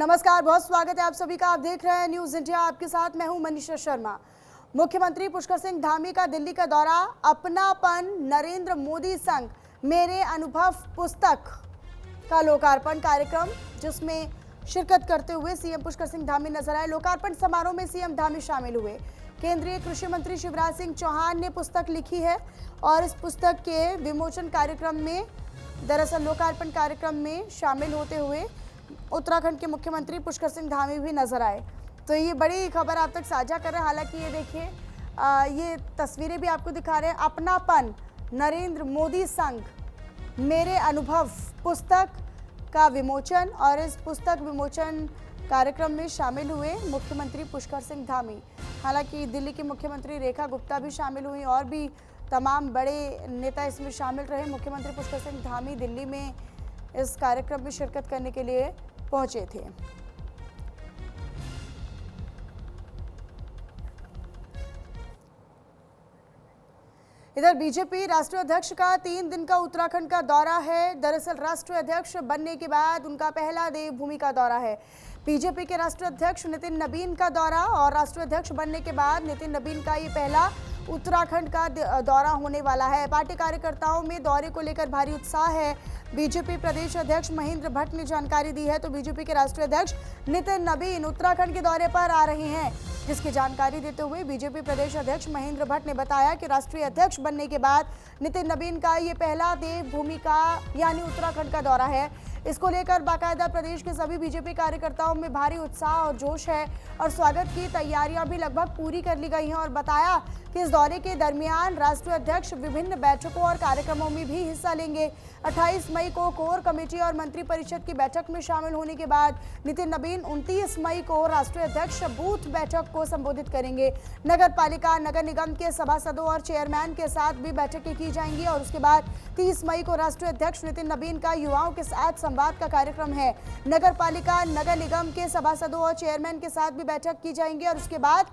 नमस्कार, बहुत स्वागत है आप सभी का। आप देख रहे हैं न्यूज इंडिया, आपके साथ मैं हूं मनीषा शर्मा। मुख्यमंत्री पुष्कर सिंह धामी का दिल्ली का दौरा, अपनापन नरेंद्र मोदी संग मेरे अनुभव पुस्तक का लोकार्पण कार्यक्रम, जिसमें शिरकत करते हुए सीएम पुष्कर सिंह धामी नजर आए। लोकार्पण समारोह में सीएम धामी शामिल हुए। केंद्रीय कृषि मंत्री शिवराज सिंह चौहान ने पुस्तक लिखी है और इस पुस्तक के विमोचन कार्यक्रम में, दरअसल लोकार्पण कार्यक्रम में शामिल होते हुए उत्तराखंड के मुख्यमंत्री पुष्कर सिंह धामी भी नजर आए। तो ये बड़ी खबर आप तक साझा कर रहे हैं। हालांकि ये देखिए, ये तस्वीरें भी आपको दिखा रहे हैं। अपनापन नरेंद्र मोदी संग मेरे अनुभव पुस्तक का विमोचन, और इस पुस्तक विमोचन कार्यक्रम में शामिल हुए मुख्यमंत्री पुष्कर सिंह धामी। हालांकि दिल्ली की मुख्यमंत्री रेखा गुप्ता भी शामिल हुई और भी तमाम बड़े नेता इसमें शामिल रहे। मुख्यमंत्री पुष्कर सिंह धामी दिल्ली में इस कार्यक्रम में शिरकत करने के लिए पहुंचे थे। इधर बीजेपी राष्ट्रीय अध्यक्ष का 3 दिन का उत्तराखंड का दौरा है। दरअसल राष्ट्रीय अध्यक्ष बनने के बाद उनका पहला देवभूमि का दौरा है। बीजेपी के राष्ट्रीय अध्यक्ष नितिन नबीन का दौरा, और राष्ट्रीय अध्यक्ष बनने के बाद नितिन नबीन का ये पहला उत्तराखंड का दौरा होने वाला है। पार्टी कार्यकर्ताओं में दौरे को लेकर भारी उत्साह है। बीजेपी प्रदेश अध्यक्ष महेंद्र भट्ट ने जानकारी दी है। तो बीजेपी के राष्ट्रीय अध्यक्ष नितिन नबीन उत्तराखंड के दौरे पर आ रहे हैं, जिसकी जानकारी देते हुए बीजेपी प्रदेश अध्यक्ष महेंद्र भट्ट ने बताया कि राष्ट्रीय अध्यक्ष बनने के बाद नितिन नबीन का ये पहला देवभूमि का यानी उत्तराखंड का दौरा है। इसको लेकर बाकायदा प्रदेश के सभी बीजेपी कार्यकर्ताओं में भारी उत्साह और जोश है, और स्वागत की तैयारियां भी लगभग पूरी कर ली गई हैं। और बताया कि इस दौरे के दरमियान राष्ट्रीय अध्यक्ष विभिन्न बैठकों और कार्यक्रमों में भी हिस्सा लेंगे। 28 मई को कोर कमेटी और मंत्रिपरिषद की बैठक में शामिल होने के बाद नितिन नबीन 29 मई को राष्ट्रीय अध्यक्ष बूथ बैठक को संबोधित करेंगे। नगर पालिका, नगर निगम के सभासदों और चेयरमैन के साथ भी बैठकें की जाएंगी, और उसके बाद 30 मई को राष्ट्रीय अध्यक्ष नितिन नबीन का युवाओं के साथ संवाद का कार्यक्रम है। नगर पालिका, नगर निगम के सभासदों और चेयरमैन के साथ भी बैठक की जाएंगी। और उसके बाद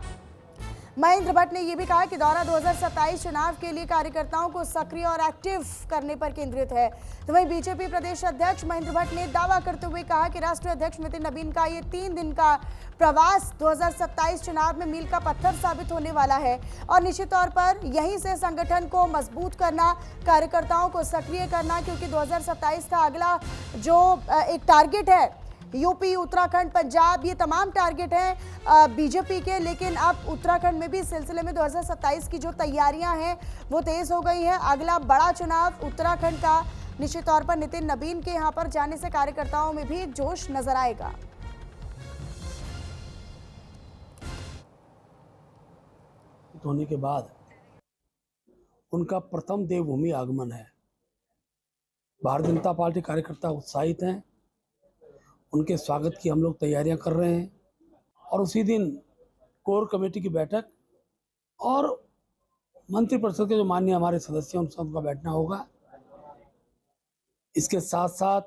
महेंद्र भट्ट ने यह भी कहा कि दौरा 2027 चुनाव के लिए कार्यकर्ताओं को सक्रिय और एक्टिव करने पर केंद्रित है। तो वहीं बीजेपी प्रदेश अध्यक्ष महेंद्र भट्ट ने दावा करते हुए कहा कि राष्ट्रीय अध्यक्ष नितिन नबीन का ये 3 दिन का प्रवास 2027 चुनाव में मील का पत्थर साबित होने वाला है, और निश्चित तौर पर यहीं से संगठन को मजबूत करना, कार्यकर्ताओं को सक्रिय करना, क्योंकि 2027 का अगला जो एक टारगेट है, यूपी, उत्तराखंड, पंजाब, ये तमाम टारगेट हैं बीजेपी के। लेकिन अब उत्तराखंड में भी इस सिलसिले में 2027 की जो तैयारियां हैं वो तेज हो गई हैं। अगला बड़ा चुनाव उत्तराखंड का, निश्चित तौर पर नितिन नबीन के यहां पर जाने से कार्यकर्ताओं में भी एक जोश नजर आएगा। होने के बाद उनका प्रथम देवभूमि आगमन है। भारतीय जनता पार्टी कार्यकर्ता उत्साहित हैं। उनके स्वागत की हम लोग तैयारियां कर रहे हैं, और उसी दिन कोर कमेटी की बैठक और मंत्रिपरिषद के जो माननीय हमारे सदस्य हैं उन सबका बैठना होगा। इसके साथ साथ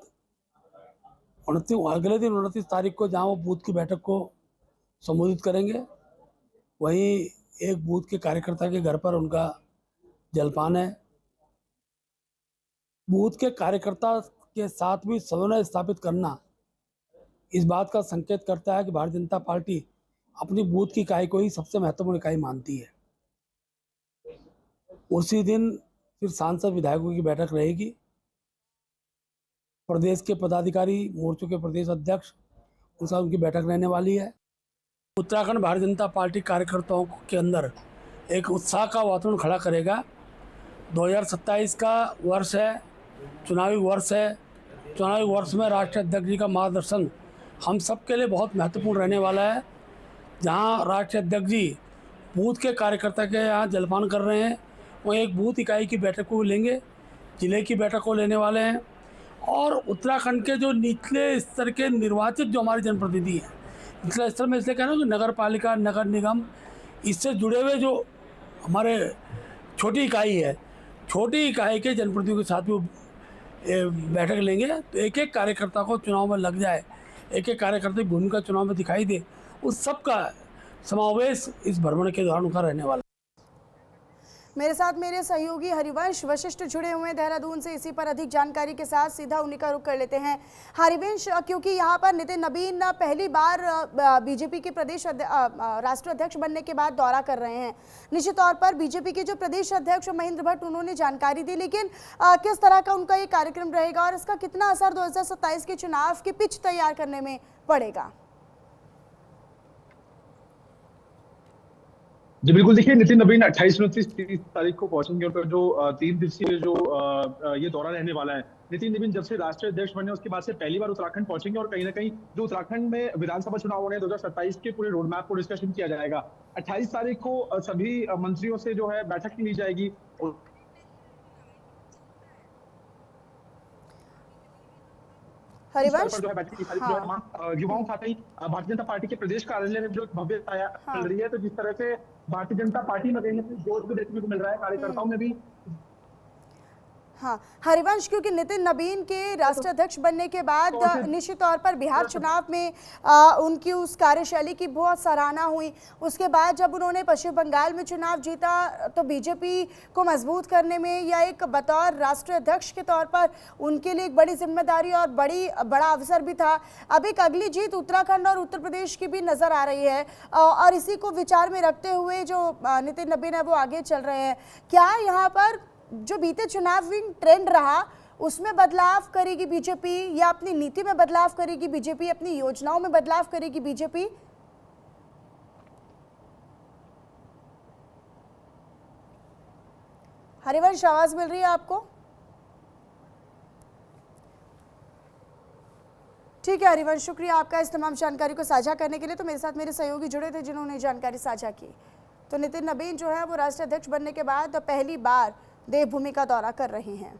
अगले दिन 29 तारीख को जहां वो बूथ की बैठक को संबोधित करेंगे, वहीं एक बूथ के कार्यकर्ता के घर पर उनका जलपान है। बूथ के कार्यकर्ता के साथ भी समन्वय स्थापित करना इस बात का संकेत करता है कि भारतीय जनता पार्टी अपनी बूथ की इकाई को ही सबसे महत्वपूर्ण इकाई मानती है। उसी दिन फिर सांसद विधायकों की बैठक रहेगी। प्रदेश के पदाधिकारी, मोर्चों के प्रदेश अध्यक्ष, उनकी बैठक रहने वाली है। उत्तराखंड भारतीय जनता पार्टी कार्यकर्ताओं के अंदर एक उत्साह का वातावरण खड़ा करेगा। 2027 का वर्ष है, चुनावी वर्ष है। चुनावी वर्ष में राष्ट्रीय अध्यक्ष जी का मार्गदर्शन हम सब के लिए बहुत महत्वपूर्ण रहने वाला है। जहां राष्ट्रीय अध्यक्ष जी बूथ के कार्यकर्ता के यहाँ जलपान कर रहे हैं, वहीं एक बूथ इकाई की बैठक को लेंगे, जिले की बैठक को लेने वाले हैं, और उत्तराखंड के जो निचले स्तर के निर्वाचित जो हमारे जनप्रतिनिधि हैं, निचले स्तर में इसलिए कह रहा हूँ कि नगर पालिका, नगर निगम, इससे जुड़े हुए जो हमारे छोटी इकाई है, छोटी इकाई के जनप्रतिनिधियों के साथ भी बैठक लेंगे। तो एक एक कार्यकर्ता को चुनाव में लग जाए, एक एक कार्यकर्ता की भूमिका चुनाव में दिखाई दे, उस सब का समावेश इस भ्रमण के दौरान उनका रहने वाला। मेरे साथ मेरे सहयोगी हरिवंश वशिष्ठ जुड़े हुए हैं देहरादून से। इसी पर अधिक जानकारी के साथ सीधा उन्हीं का रुख कर लेते हैं। हरिवंश, क्योंकि यहाँ पर नितिन नबीन पहली बार बीजेपी के प्रदेश राष्ट्रीय अध्यक्ष बनने के बाद दौरा कर रहे हैं। निश्चित तौर पर बीजेपी के जो प्रदेश अध्यक्ष महेंद्र भट्ट, उन्होंने जानकारी दी, लेकिन किस तरह का उनका ये कार्यक्रम रहेगा और इसका कितना असर 2027 के चुनाव की पिच तैयार करने में पड़ेगा? जी बिल्कुल, देखिए नितिन नबीन 28, 29, 30 तारीख को पहुंचेंगे और जो 3 दिवसीय जो ये दौरा रहने वाला है। नितिन नबीन जब से राष्ट्रीय अध्यक्ष बने उसके बाद से पहली बार उत्तराखंड पहुंचेंगे और कहीं ना कहीं जो उत्तराखंड में विधानसभा चुनाव होने 2027 के पूरे रोड मैप को डिस्कशन किया जाएगा। 28 तारीख को सभी मंत्रियों से जो है बैठक ली जाएगी। हरिवंश, जो है बैठक की युवाओं साथ ही भारतीय जनता पार्टी के प्रदेश कार्यालय में जो भव्यता चल रही है, तो जिस तरह से भारतीय जनता पार्टी में कहीं जोश भी देखने को मिल रहा है, कार्यकर्ताओं में भी। हाँ हरिवंश, क्योंकि नितिन नबीन के राष्ट्रीय अध्यक्ष बनने के बाद निश्चित तौर पर बिहार चुनाव में उनकी उस कार्यशैली की बहुत सराहना हुई। उसके बाद जब उन्होंने पश्चिम बंगाल में चुनाव जीता तो बीजेपी को मजबूत करने में या एक बतौर राष्ट्रीय अध्यक्ष के तौर पर उनके लिए एक बड़ी जिम्मेदारी और बड़ा अवसर भी था। अब एक अगली जीत उत्तराखंड और उत्तर प्रदेश की भी नजर आ रही है और इसी को विचार में रखते हुए जो नितिन नबीन है वो आगे चल रहे हैं। क्या यहाँ पर जो बीते चुनावी ट्रेंड रहा उसमें बदलाव करेगी बीजेपी, या अपनी नीति में बदलाव करेगी बीजेपी, अपनी योजनाओं में बदलाव करेगी बीजेपी? हरिवंश, आवाज मिल रही है आपको? ठीक है हरिवंश, शुक्रिया आपका इस तमाम जानकारी को साझा करने के लिए। तो मेरे साथ मेरे सहयोगी जुड़े थे जिन्होंने जानकारी साझा की। तो नितिन नबीन जो है वो राष्ट्रीय अध्यक्ष बनने के बाद पहली बार देवभूमि का दौरा कर रहे हैं।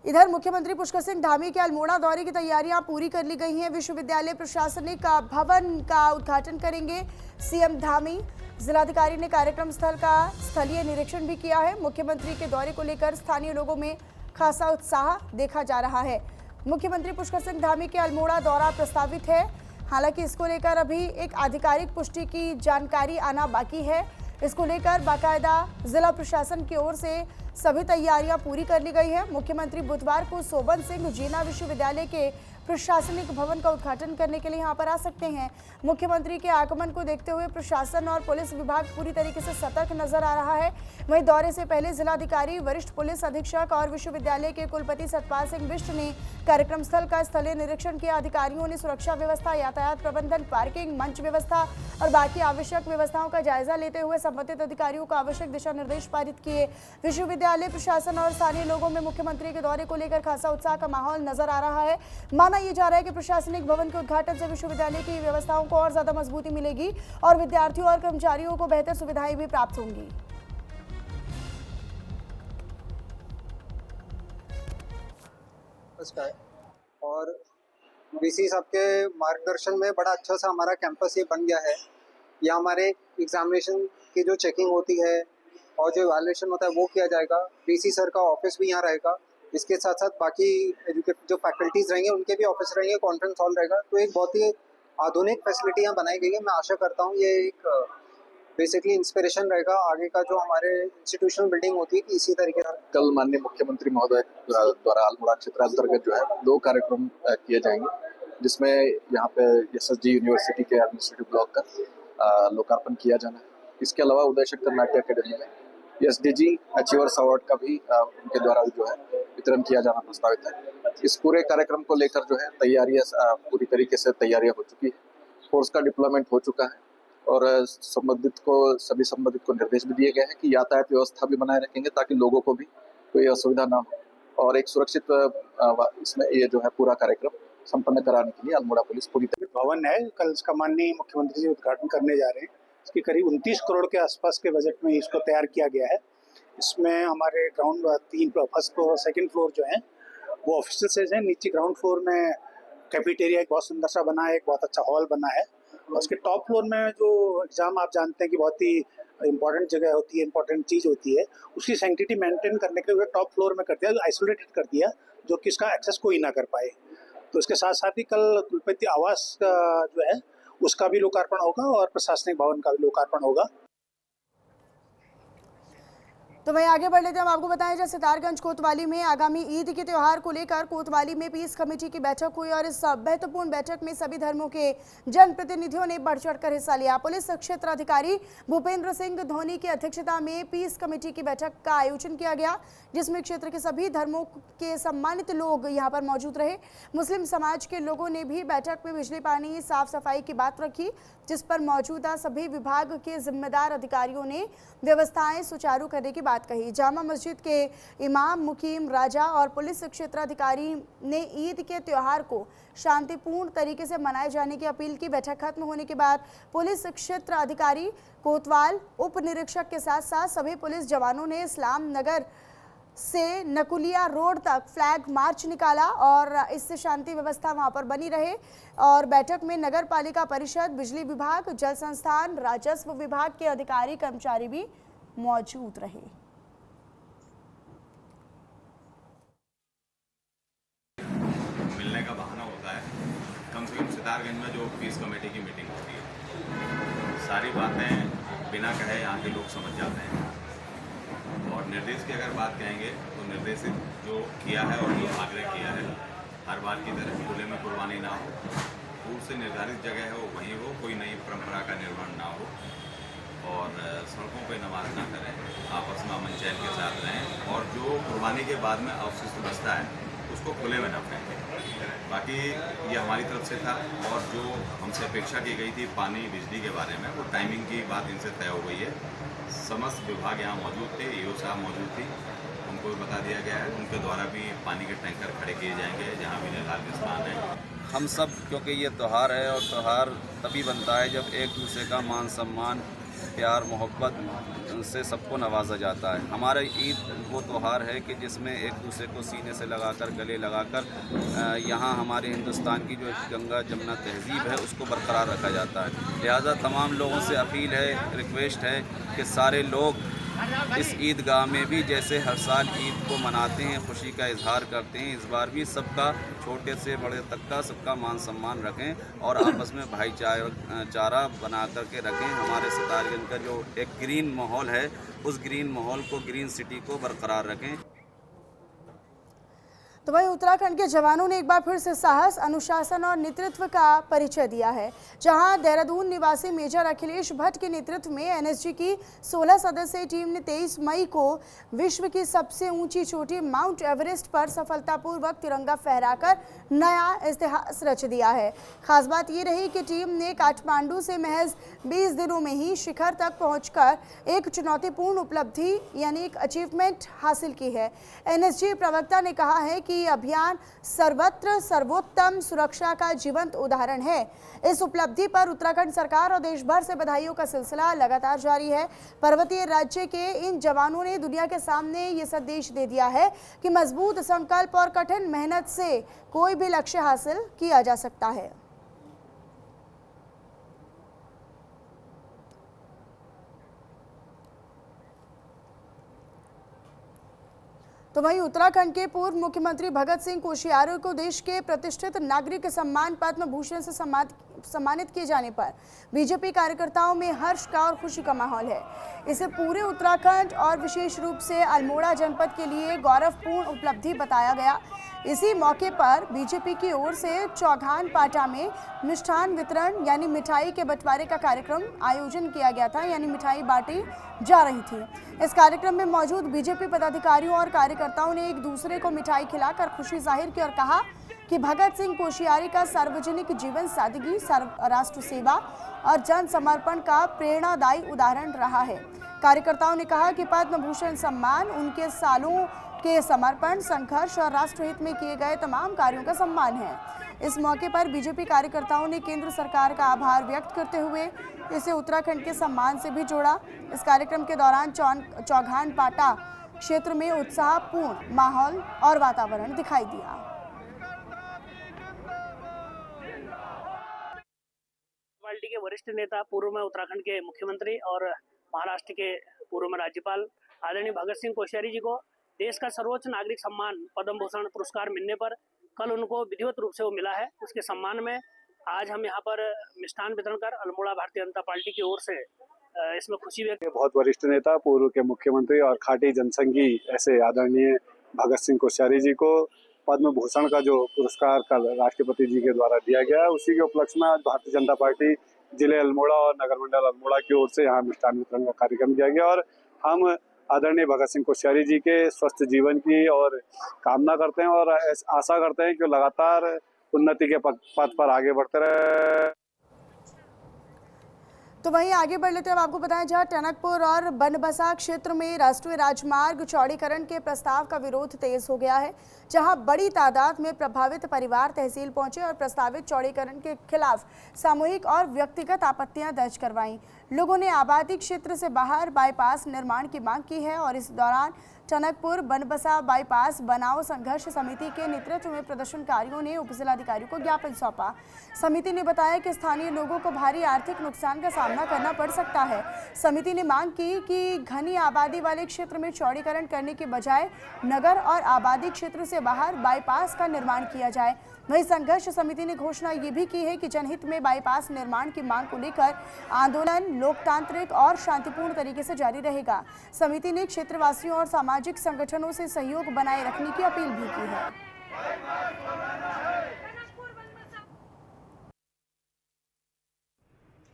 इधर मुख्यमंत्री पुष्कर सिंह धामी के अल्मोड़ा दौरे की तैयारियां पूरी कर ली गई हैं। विश्वविद्यालय प्रशासनिक भवन का उद्घाटन करेंगे सीएम धामी। जिलाधिकारी ने कार्यक्रम स्थल का स्थलीय निरीक्षण भी किया है। मुख्यमंत्री के दौरे को लेकर स्थानीय लोगों में खासा उत्साह देखा जा रहा है। मुख्यमंत्री पुष्कर सिंह धामी के अल्मोड़ा दौरा प्रस्तावित है, हालांकि इसको लेकर अभी एक आधिकारिक पुष्टि की जानकारी आना बाकी है। इसको लेकर बाकायदा जिला प्रशासन की ओर से सभी तैयारियां पूरी कर ली गई है। मुख्यमंत्री बुधवार को सोबन सिंह जीना विश्वविद्यालय के प्रशासनिक भवन का उद्घाटन करने के लिए यहां पर आ सकते हैं। मुख्यमंत्री के आगमन को देखते हुए प्रशासन और पुलिस विभाग पूरी तरीके से सतर्क नजर आ रहा है। वहीं दौरे से पहले जिलाधिकारी, वरिष्ठ पुलिस अधीक्षक और विश्वविद्यालय के कुलपति सतपाल सिंह बिष्ट ने कार्यक्रम स्थल का स्थलीय निरीक्षण किया। अधिकारियों ने सुरक्षा व्यवस्था, यातायात प्रबंधन, पार्किंग, मंच व्यवस्था और बाकी आवश्यक व्यवस्थाओं का जायजा लेते हुए संबंधित अधिकारियों को आवश्यक दिशा निर्देश पारित किए। विश्वविद्यालय प्रशासन और स्थानीय लोगों में मुख्यमंत्री के दौरे को लेकर खासा उत्साह का माहौल नजर आ रहा है। माना यह जा रहा है कि प्रशासनिक भवन के उद्घाटन से विश्वविद्यालय की व्यवस्थाओं को और ज्यादा मजबूती मिलेगी और विद्यार्थियों और कर्मचारियों को बेहतर सुविधाएं भी प्राप्त होंगी। और वीसी साहब के मार्गदर्शन में बड़ा अच्छा सा हमारा कैंपस ये बन गया है। यहाँ हमारे एग्जामिनेशन की जो चेकिंग होती है और जो इवैल्यूएशन होता है वो किया जाएगा। वीसी सर का ऑफिस भी यहाँ रहेगा। इसके साथ साथ बाकी जो फैकल्टीज रहेंगे उनके भी ऑफिस रहेंगे, कॉन्फ्रेंस हॉल रहेगा। तो एक बहुत ही आधुनिक फैसिलिटी यहाँ बनाई गई है। मैं आशा करता हूँ ये एक बेसिकली इंस्पिरेशन रहेगा आगे का जो हमारे इंस्टीट्यूशनल बिल्डिंग होती है कि इसी तरीके से। कल माननीय मुख्यमंत्री महोदय द्वारा अल्मोड़ा क्षेत्र अंतर्गत जो है 2 कार्यक्रम किए जाएंगे, जिसमें यहाँ पे SSG यूनिवर्सिटी के एडमिनिस्ट्रेटिव ब्लॉक का लोकार्पण किया जाना है। इसके अलावा उदय शंकर नाट्य अकेडमी में SDG अचीवर्स अवार्ड का भी उनके द्वारा जो है वितरण किया जाना प्रस्तावित है। इस पूरे कार्यक्रम को लेकर जो है तैयारियां पूरी तरीके से तैयारियां हो चुकी है। फोर्स का डिप्लॉयमेंट हो चुका है और सभी संबंधित को निर्देश भी दिए गए हैं कि यातायात व्यवस्था भी बनाए रखेंगे ताकि लोगों को भी कोई असुविधा ना हो और एक सुरक्षित इसमें ये जो है पूरा कार्यक्रम संपन्न कराने के लिए अल्मोड़ा पुलिस पूरी तरह। भवन है, कल इसका माननीय मुख्यमंत्री जी उद्घाटन करने जा रहे हैं। इसकी करीब 29 करोड़ के आसपास के बजट में इसको तैयार किया गया है। इसमें हमारे ग्राउंड 3 फर्स्ट फ्लोर और सेकंड फ्लोर जो है वो ऑफिसेज हैं। नीचे ग्राउंड फ्लोर में कैफेटेरिया एक बहुत सुंदर सा बना है, एक बहुत अच्छा हॉल बना है। और उसके टॉप फ्लोर में जो एग्जाम आप जानते हैं कि बहुत ही इंपॉर्टेंट जगह होती है, इंपॉर्टेंट चीज़ होती है, उसकी सैंक्टिटी मेंटेन करने के लिए टॉप फ्लोर में कर दिया, आइसोलेटेड कर दिया, जो कि इसका एक्सेस कोई ना कर पाए। तो इसके साथ साथ ही कल कुलपति आवास का जो है उसका भी लोकार्पण होगा और प्रशासनिक भवन का भी लोकार्पण होगा। तो वहीं आगे बढ़ लेते हैं। हम आपको बताएं, जैसे सितारगंज कोतवाली में आगामी ईद के त्यौहार को लेकर कोतवाली में पीस कमेटी की बैठक हुई और इस महत्वपूर्ण बैठक में सभी धर्मों के जनप्रतिनिधियों ने बढ़ चढ़कर हिस्सा लिया। पुलिस क्षेत्र अधिकारी भूपेंद्र सिंह धोनी की अध्यक्षता में पीस कमेटी की बैठक का आयोजन किया गया, जिसमें क्षेत्र के सभी धर्मों के सम्मानित लोग यहां पर मौजूद रहे। मुस्लिम समाज के लोगों ने भी बैठक में बिजली, पानी, साफ सफाई की बात रखी, जिस पर मौजूदा सभी विभाग के जिम्मेदार अधिकारियों ने व्यवस्थाएं सुचारू करने की बात कही। जामा मस्जिद के इमाम, मुकीम, राजा और पुलिस क्षेत्राधिकारी ने ईद के त्यौहार को शांतिपूर्ण तरीके से मनाए जाने की अपील की। बैठक खत्म होने के बाद पुलिस क्षेत्र अधिकारी कोतवाल उप निरीक्षक के साथ साथ सभी पुलिस जवानों ने इस्लाम नगर से नकुलिया रोड तक फ्लैग मार्च निकाला और इससे शांति व्यवस्था वहां पर बनी रहे। और बैठक में नगर पालिका परिषद, बिजली विभाग, जल संस्थान, राजस्व विभाग के अधिकारी कर्मचारी भी मौजूद रहे। मिलने का बहाना होता है। कम से कम सितारगंज में जो पीस कमेटी की मीटिंग होती है, सारी बातें बिना कहे यहाँ के लोग समझ जाते हैं। और निर्देश की अगर बात कहेंगे तो निर्देशित जो किया है और जो आग्रह किया है, हर बार की तरह खुले में कुर्बानी ना हो, पूर्व से निर्धारित जगह है वो वहीं हो, कोई नई परंपरा का निर्माण ना हो और सड़कों पे नमाज ना करें, आपस में अमन चैन के साथ रहें और जो कुर्बानी के बाद में अवशिष्ट बचता है उसको खुले में न फेंकें। बाकी ये हमारी तरफ से था और जो हमसे अपेक्षा की गई थी पानी, बिजली के बारे में, वो टाइमिंग की बात इनसे तय हो गई है। समस्त विभाग यहाँ मौजूद थे, ईओ साहब मौजूद थी, उनको भी बता दिया गया है, उनके द्वारा भी पानी के टैंकर खड़े किए जाएंगे जहाँ भी निकाल के स्थान है। हम सब, क्योंकि ये त्यौहार है और त्यौहार तभी बनता है जब एक दूसरे का मान सम्मान, प्यार, मोहब्बत से सबको नवाजा जाता है। हमारा ईद वो त्यौहार है कि जिसमें एक दूसरे को सीने से लगाकर, गले लगाकर यहाँ हमारे हिंदुस्तान की जो गंगा जमुना तहजीब है उसको बरकरार रखा जाता है। लिहाजा तमाम लोगों से अपील है, रिक्वेस्ट है कि सारे लोग इस ईदगाह में भी जैसे हर साल ईद को मनाते हैं, खुशी का इजहार करते हैं, इस बार भी सबका, छोटे से बड़े तक का सबका मान सम्मान रखें और आपस में भाईचारा बना करके रखें। हमारे सितारगंज का जो एक ग्रीन माहौल है, उस ग्रीन माहौल को, ग्रीन सिटी को बरकरार रखें। तो वहीं उत्तराखंड के जवानों ने एक बार फिर से साहस, अनुशासन और नेतृत्व का परिचय दिया है। जहां देहरादून निवासी मेजर अखिलेश भट्ट के नेतृत्व में एनएसजी की 16 सदस्यीय टीम ने 23 मई को विश्व की सबसे ऊंची चोटी माउंट एवरेस्ट पर सफलतापूर्वक तिरंगा फहराकर नया इतिहास रच दिया है। खास बात ये रही कि टीम ने काठमांडू से महज 20 दिनों में ही शिखर तक पहुंचकर एक चुनौतीपूर्ण उपलब्धि यानी एक अचीवमेंट हासिल की है। एनएसजी प्रवक्ता ने कहा है कि अभियान सर्वत्र सर्वोत्तम सुरक्षा का जीवंत उदाहरण है। इस उपलब्धि पर उत्तराखंड सरकार और देश भर से बधाइयों का सिलसिला लगातार जारी है। पर्वतीय राज्य के इन जवानों ने दुनिया के सामने ये संदेश दे दिया है कि मजबूत संकल्प और कठिन मेहनत से कोई भी लक्ष्य हासिल किया जा सकता है। तो वहीं उत्तराखंड के पूर्व मुख्यमंत्री भगत सिंह कोश्यारी को देश के प्रतिष्ठित नागरिक सम्मान पद्म भूषण से सम्मानित किए जाने पर बीजेपी कार्यकर्ताओं में हर्ष का और खुशी का माहौल है। इसे पूरे उत्तराखंड और विशेष रूप से अल्मोड़ा जनपद के लिए गौरवपूर्ण उपलब्धि बताया गया। इसी मौके पर बीजेपी की ओर से चौघान पाटा में मिष्ठान वितरण यानी मिठाई के बंटवारे का कार्यक्रम आयोजन किया गया था, यानी मिठाई बांटी जा रही थी। इस कार्यक्रम में मौजूद बीजेपी पदाधिकारियों और कार्यकर्ताओं ने एक दूसरे को मिठाई खिलाकर खुशी जाहिर की और कहा कि भगत सिंह कोश्यारी का सार्वजनिक जीवन सादगी, राष्ट्र सेवा और जन समर्पण का प्रेरणादायी उदाहरण रहा है। कार्यकर्ताओं ने कहा कि पद्म भूषण सम्मान उनके सालों के समर्पण, संघर्ष और राष्ट्रहित में किए गए तमाम कार्यों का सम्मान है। इस मौके पर बीजेपी कार्यकर्ताओं ने केंद्र सरकार का आभार व्यक्त करते हुए इसे उत्तराखंड के सम्मान से भी जोड़ा। इस कार्यक्रम के दौरान चौघान पाटा क्षेत्र में उत्साहपूर्ण माहौल और वातावरण दिखाई दिया। पार्टी के वरिष्ठ नेता, पूर्व में उत्तराखंड के मुख्यमंत्री और महाराष्ट्र के पूर्व में राज्यपाल आदरणीय भगत सिंह कोश्यारी जी को देश का सर्वोच्च नागरिक सम्मान पद्म भूषण पुरस्कार मिलने पर कल उनको विधिवत रूप से वो मिला है। उसके सम्मान में आज हम यहाँ पर मिष्ठान वितरण कर अल्मोड़ा भारतीय जनता पार्टी की ओर से इसमें खुशी व्यक्त। बहुत वरिष्ठ नेता, पूर्व के मुख्यमंत्री और खाटी जनसंघी ऐसे आदरणीय भगत सिंह कोश्यारी जी को पद्म भूषण का जो पुरस्कार कल राष्ट्रपति जी के द्वारा दिया गया, उसी के उपलक्ष्य में आज भारतीय जनता पार्टी जिले अल्मोड़ा और नगर मंडल अल्मोड़ा की ओर से यहाँ मिष्ठान वितरण का कार्यक्रम किया गया। और हम आदरणीय भगत सिंह कोश्यारी जी के स्वस्थ जीवन की और कामना करते हैं और आशा करते हैं कि लगातार उन्नति के पथ पर आगे बढ़ते रहे। तो वहीं आगे बढ़ लेते हैं। अब आपको बताएं, जहां टनकपुर और बनबसा क्षेत्र में राष्ट्रीय राजमार्ग चौड़ीकरण के प्रस्ताव का विरोध तेज हो गया है, जहां बड़ी तादाद में प्रभावित परिवार तहसील पहुंचे और प्रस्तावित चौड़ीकरण के खिलाफ सामूहिक और व्यक्तिगत आपत्तियां दर्ज करवाईं। लोगों ने आबादी क्षेत्र से बाहर बाईपास निर्माण की मांग की है और इस दौरान टनकपुर बनबसा बाईपास बनाओ संघर्ष समिति के नेतृत्व में प्रदर्शनकारियों ने उप जिलाधिकारी को ज्ञापन सौंपा। समिति ने बताया कि स्थानीय लोगों को भारी आर्थिक नुकसान का सामना करना पड़ सकता है। समिति ने मांग की कि घनी आबादी वाले क्षेत्र में चौड़ीकरण करने के बजाय नगर और आबादी क्षेत्र से बाहर बाईपास का निर्माण किया जाए। वहीं संघर्ष समिति ने घोषणा ये भी की है कि जनहित में बाईपास निर्माण की मांग को लेकर आंदोलन लोकतांत्रिक और शांतिपूर्ण तरीके से जारी रहेगा। समिति ने क्षेत्रवासियों और सामाजिक संगठनों से सहयोग बनाए रखने की अपील भी की है।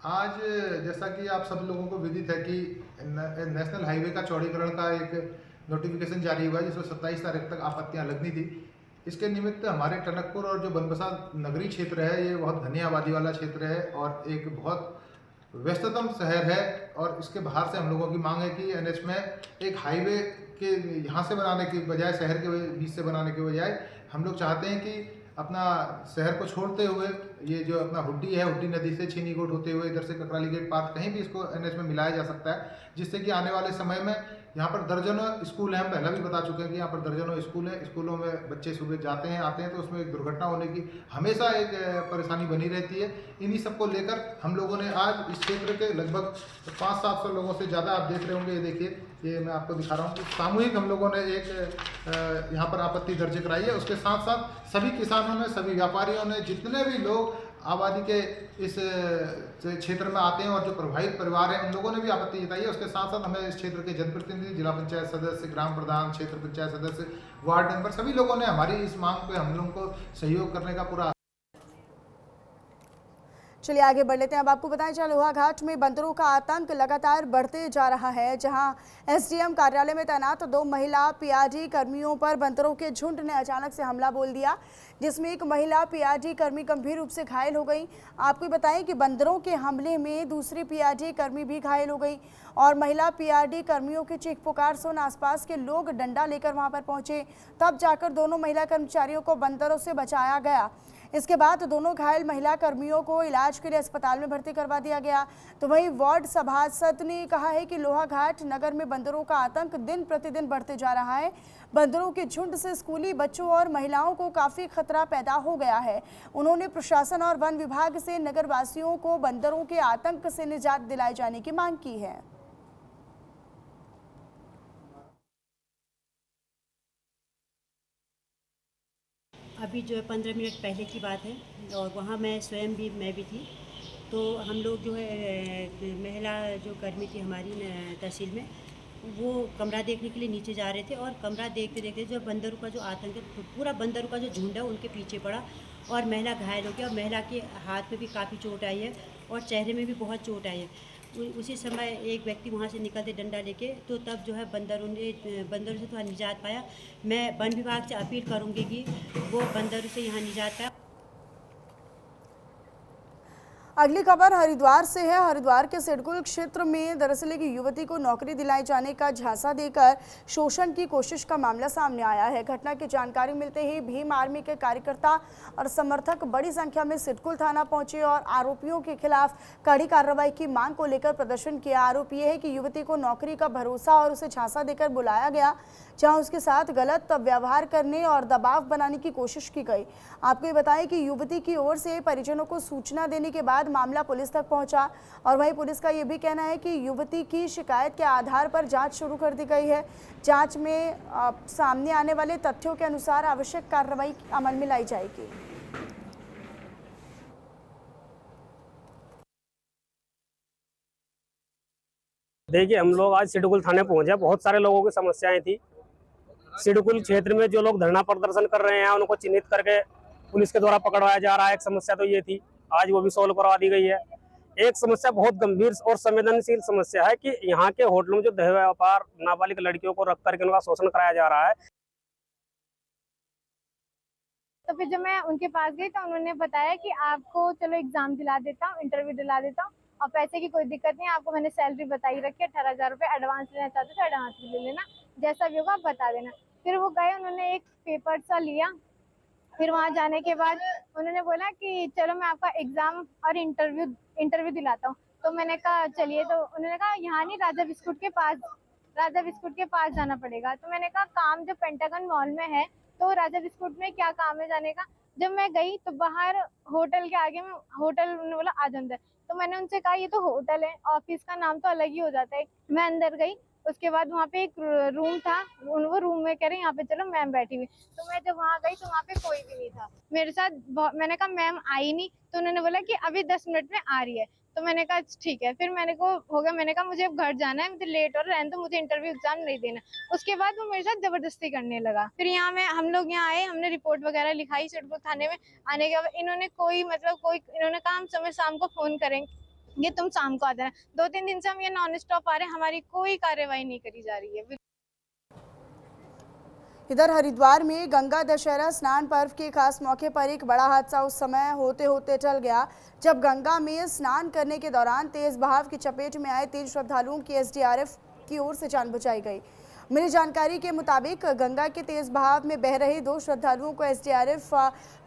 आज जैसा कि आप सब लोगों को विदित है कि नेशनल हाईवे का चौड़ीकरण का एक नोटिफिकेशन जारी हुआ है, जिसमें 27 तारीख तक आपत्तियां लगनी थी। इसके निमित्त हमारे टनकपुर और जो बनबसा नगरी क्षेत्र है, ये बहुत घनी आबादी वाला क्षेत्र है और एक बहुत व्यस्ततम शहर है। और इसके बाहर से हम लोगों की मांग है कि एनएच में एक हाईवे के यहाँ से बनाने की बजाय, शहर के बीच से बनाने के बजाय, हम लोग चाहते हैं कि अपना शहर को छोड़ते हुए ये जो अपना हुड्डी है, हुड्डी नदी से छीनी गोट होते हुए इधर से ककराली गेट पार्क कहीं भी इसको एनएच में मिलाया जा सकता है, जिससे कि आने वाले समय में यहाँ पर दर्जनों स्कूल हैं। हम पहले भी बता चुके हैं कि यहाँ पर दर्जनों स्कूल हैं। स्कूलों में बच्चे सुबह जाते हैं आते हैं, तो उसमें एक दुर्घटना होने की हमेशा एक परेशानी बनी रहती है। इन्हीं सब को लेकर हम लोगों ने आज इस क्षेत्र के लगभग 500-700 लोगों से ज़्यादा, आप देख रहे होंगे, ये देखिए, ये मैं आपको दिखा रहा हूँ, सामूहिक हम लोगों ने एक यहाँ पर आपत्ति दर्ज कराई है। उसके साथ साथ सभी किसानों ने, सभी व्यापारियों ने, जितने भी लोग आबादी के इस क्षेत्र में आते हैं और जो प्रभावित परिवार हैं, उन लोगों ने भी आपत्ति जताई है। उसके साथ साथ हमें इस क्षेत्र के जनप्रतिनिधि, जिला पंचायत सदस्य, ग्राम प्रधान, क्षेत्र पंचायत सदस्य, वार्ड मेंबर, सभी लोगों ने हमारी इस मांग पे हम लोगों को सहयोग करने का पूरा। चलिए आगे बढ़ लेते हैं। अब आपको बताएं, जहां लोहाघाट में बंदरों का आतंक लगातार बढ़ते जा रहा है, जहां एसडीएम कार्यालय में तैनात 2 महिला पीआरडी कर्मियों पर बंदरों के झुंड ने अचानक से हमला बोल दिया, जिसमें एक महिला पीआरडी कर्मी गंभीर रूप से घायल हो गई। आपको बताएं कि बंदरों के हमले में दूसरी पीआरडी कर्मी भी घायल हो गई और महिला पीआरडी कर्मियों की चीख पुकार सुन आसपास के लोग डंडा लेकर वहां पर पहुंचे, तब जाकर दोनों महिला कर्मचारियों को बंदरों से बचाया गया। इसके बाद दोनों घायल महिला कर्मियों को इलाज के लिए अस्पताल में भर्ती करवा दिया गया। तो वहीं वार्ड सभासद ने कहा है कि लोहाघाट नगर में बंदरों का आतंक दिन प्रतिदिन बढ़ते जा रहा है। बंदरों के झुंड से स्कूली बच्चों और महिलाओं को काफ़ी खतरा पैदा हो गया है। उन्होंने प्रशासन और वन विभाग से नगरवासियों को बंदरों के आतंक से निजात दिलाए जाने की मांग की है। अभी जो है 15 मिनट पहले की बात है और वहाँ मैं स्वयं भी थी। तो हम लोग जो है महिला जो कर्मी थी हमारी तहसील में, वो कमरा देखने के लिए नीचे जा रहे थे और कमरा देखते देखते जो बंदरों का जो आतंक है, पूरा बंदरों का जो झुंड है उनके पीछे पड़ा और महिला घायल हो गई और महिला के हाथ में भी काफ़ी चोट आई है और चेहरे में भी बहुत चोट आई है। उसी समय एक व्यक्ति वहाँ से निकलते डंडा लेके, तो तब जो है बंदरों से थोड़ा निजात पाया। मैं वन विभाग से अपील करूँगी कि वो बंदरों से यहाँ निजात पाया। अगली खबर हरिद्वार से है। हरिद्वार के सिडकुल क्षेत्र में दरअसल एक युवती को नौकरी दिलाए जाने का झांसा देकर शोषण की कोशिश का मामला सामने आया है। घटना की जानकारी मिलते ही भीम आर्मी के कार्यकर्ता और समर्थक बड़ी संख्या में सिडकुल थाना पहुंचे और आरोपियों के खिलाफ कड़ी कार्रवाई की मांग को लेकर प्रदर्शन किया। आरोप यह है कि युवती को नौकरी का भरोसा और उसे झांसा देकर बुलाया गया, जहां उसके साथ गलत व्यवहार करने और दबाव बनाने की कोशिश की गई। आपको ये बताएं कि युवती की ओर से परिजनों को सूचना देने के बाद मामला पुलिस तक पहुंचा और वहीं पुलिस का ये भी कहना है कि युवती की शिकायत के आधार पर जांच शुरू कर दी गई है। जांच में सामने आने वाले तथ्यों के अनुसार आवश्यक कार्रवाई अमल में लाई जाएगी। देखिए, हम लोग आज सिडकुल थाने पहुंचे। बहुत सारे लोगों की समस्याएं थी। सिडकुल क्षेत्र में जो लोग धरना प्रदर्शन कर रहे हैं उनको चिन्हित करके पुलिस के द्वारा पकड़वाया जा रहा है। एक समस्या तो ये थी, आज वो भी सॉल्व करवा दी गई है। एक समस्या बहुत गंभीर और संवेदनशील समस्या है कि यहाँ के होटलों में जो देह व्यापार नाबालिग लड़कियों को रख करके उनका शोषण कराया जा रहा है। तो फिर जब मैं उनके पास गई तो उन्होंने बताया कि आपको चलो एग्जाम दिला देता हूँ, इंटरव्यू दिला देता हूँ और पैसे की कोई दिक्कत नहीं है। आपको मैंने सैलरी बताई रखी है 18,000 रुपये। एडवांस लेना चाहते तो एडवांस भी ले लेना, जैसा भी होगा आप बता देना। फिर वो गए, उन्होंने एक पेपर सा लिया। फिर वहाँ जाने के बाद उन्होंने बोला कि चलो मैं आपका एग्जाम और इंटरव्यू दिलाता हूँ। तो मैंने कहा चलिए। तो उन्होंने कहा यहाँ नहीं, राजा बिस्कुट के पास जाना पड़ेगा। तो मैंने कहा काम जो पेंटागन मॉल में है, तो राजा बिस्कुट में क्या काम है जाने का। जब मैं गई तो बाहर होटल के आगे में होटल, उन्होंने बोला आज अंदर। तो मैंने उनसे कहा ये तो होटल है, ऑफिस का नाम तो अलग ही हो जाता है। मैं अंदर गई, उसके बाद वहाँ पे एक रूम था, वो रूम में कह रहे यहाँ पे चलो मैम बैठी हुई। तो मैं जब वहाँ गई तो वहाँ पे कोई भी नहीं था मेरे साथ। मैंने कहा मैम आई नहीं, तो उन्होंने बोला कि अभी 10 मिनट में आ रही है। तो मैंने कहा ठीक है। फिर मैंने कहा मुझे अब घर जाना है, मुझे लेट हो रहा है, तो मुझे इंटरव्यू एग्जाम नहीं देना। उसके बाद वो मेरे साथ जबरदस्ती करने लगा। फिर हम लोग यहाँ आए, हमने रिपोर्ट वगैरह लिखाई सिडकुल थाने में। आने के बाद इन्होंने कहा हम समय शाम को फोन करेंगे, ये तुम शाम को आ जाना। 2-3 दिन से हम ये नॉन स्टॉप आ रहे हैं, हमारी कोई कार्रवाई नहीं करी जा रही है। इधर हरिद्वार में गंगा दशहरा स्नान पर्व के खास मौके पर एक बड़ा हादसा उस समय होते होते टल गया जब गंगा में स्नान करने के दौरान तेज बहाव की चपेट में आए 3 श्रद्धालुओं की एसडीआरएफ की ओर से जान बचाई गई। मिली जानकारी के मुताबिक गंगा के तेज बहाव में बह रहे 2 श्रद्धालुओं को एसडीआरएफ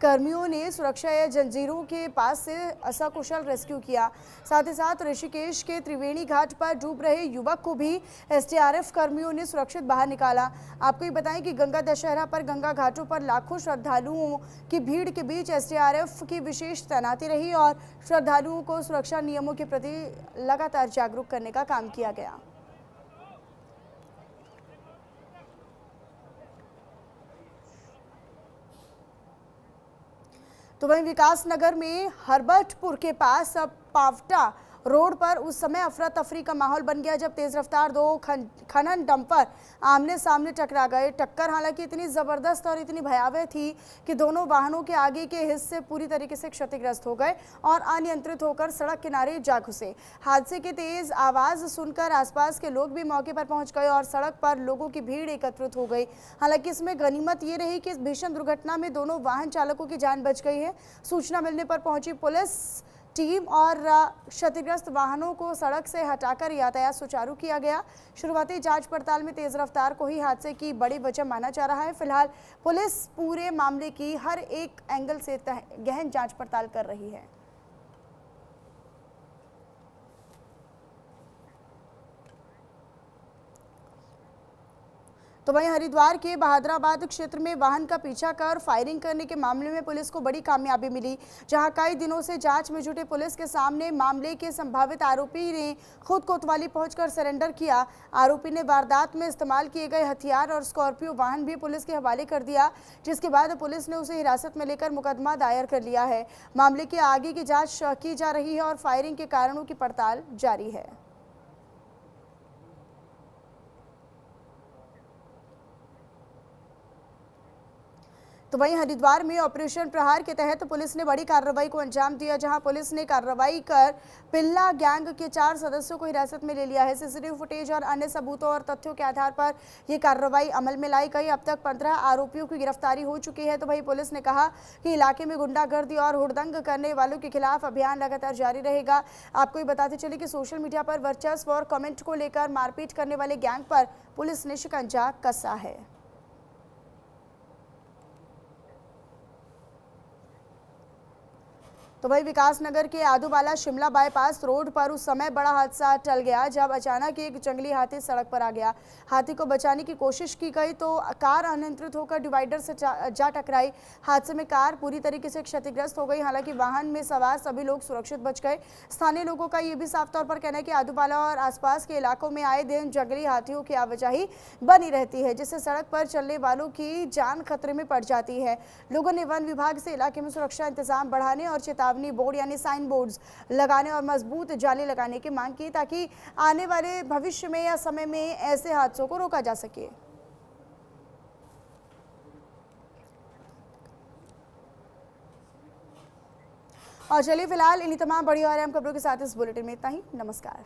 कर्मियों ने सुरक्षा या जंजीरों के पास से सकुशल रेस्क्यू किया। साथ ही साथ ऋषिकेश के त्रिवेणी घाट पर डूब रहे युवक को भी एसडीआरएफ कर्मियों ने सुरक्षित बाहर निकाला। आपको ये बताएं कि गंगा दशहरा पर गंगा घाटों पर लाखों श्रद्धालुओं की भीड़ के बीच एसडीआरएफ की विशेष तैनाती रही और श्रद्धालुओं को सुरक्षा नियमों के प्रति लगातार जागरूक करने का काम किया गया। तो वहीं विकासनगर में हरबटपुर के पास पावटा रोड पर उस समय अफरा तफरी का माहौल बन गया जब तेज रफ्तार 2 खनन डंपर आमने सामने टकरा गए। टक्कर हालांकि इतनी ज़बरदस्त और इतनी भयावह थी कि दोनों वाहनों के आगे के हिस्से पूरी तरीके से क्षतिग्रस्त हो गए और अनियंत्रित होकर सड़क किनारे जा घुसे। हादसे की तेज आवाज़ सुनकर आसपास के लोग भी मौके पर पहुंच गए और सड़क पर लोगों की भीड़ एकत्रित हो गई। हालांकि इसमें गनीमत ये रही कि इस भीषण दुर्घटना में दोनों वाहन चालकों की जान बच गई है। सूचना मिलने पर पहुंची पुलिस टीम और क्षतिग्रस्त वाहनों को सड़क से हटाकर यातायात सुचारू किया गया। शुरुआती जांच पड़ताल में तेज रफ्तार को ही हादसे की बड़ी वजह माना जा रहा है। फिलहाल पुलिस पूरे मामले की हर एक एंगल से गहन जांच पड़ताल कर रही है। तो वहीं हरिद्वार के बहादुराबाद क्षेत्र में वाहन का पीछा कर फायरिंग करने के मामले में पुलिस को बड़ी कामयाबी मिली, जहां कई दिनों से जांच में जुटे पुलिस के सामने मामले के संभावित आरोपी ने खुद कोतवाली पहुंचकर सरेंडर किया। आरोपी ने वारदात में इस्तेमाल किए गए हथियार और स्कॉर्पियो वाहन भी पुलिस के हवाले कर दिया, जिसके बाद पुलिस ने उसे हिरासत में लेकर मुकदमा दायर कर लिया है। मामले की आगे की जाँच की जा रही है और फायरिंग के कारणों की पड़ताल जारी है। तो वहीं हरिद्वार में ऑपरेशन प्रहार के तहत पुलिस ने बड़ी कार्रवाई को अंजाम दिया, जहां पुलिस ने कार्रवाई कर पिल्ला गैंग के 4 सदस्यों को हिरासत में ले लिया है। सीसीटीवी फुटेज और अन्य सबूतों और तथ्यों के आधार पर यह कार्रवाई अमल में लाई गई। अब तक 15 आरोपियों की गिरफ्तारी हो चुकी है। तो वहीं पुलिस ने कहा कि इलाके में गुंडागर्दी और हुड़दंग करने वालों के खिलाफ अभियान लगातार जारी रहेगा। आपको ये बताते चले कि सोशल मीडिया पर वर्चस्व और कमेंट को लेकर मारपीट करने वाले गैंग पर पुलिस ने शिकंजा कसा है। तो वही विकासनगर के आदूबाला शिमला बाईपास रोड पर उस समय बड़ा हादसा टल गया जब अचानक एक जंगली हाथी सड़क पर आ गया। हाथी को बचाने की कोशिश की गई तो कार अनियंत्रित होकर डिवाइडर से जा टकराई। हादसे में कार पूरी तरीके से क्षतिग्रस्त हो गई। हालांकि वाहन में सवार सभी लोग सुरक्षित बच गए। स्थानीय लोगों का ये भी साफ तौर पर कहना है कि आदूबाला और आसपास के इलाकों में आए दिन जंगली हाथियों की आवाजाही बनी रहती है, जिससे सड़क पर चलने वालों की जान खतरे में पड़ जाती है। लोगों ने वन विभाग से इलाके में सुरक्षा इंतजाम बढ़ाने और चेतावनी छावनी बोर्ड यानी साइन बोर्ड्स लगाने और मजबूत जाली लगाने की मांग की, ताकि आने वाले भविष्य में या समय में ऐसे हादसों को रोका जा सके। और चलिए फिलहाल इन्हीं तमाम बड़ी और अहम खबरों के साथ इस बुलेटिन में इतना ही। नमस्कार।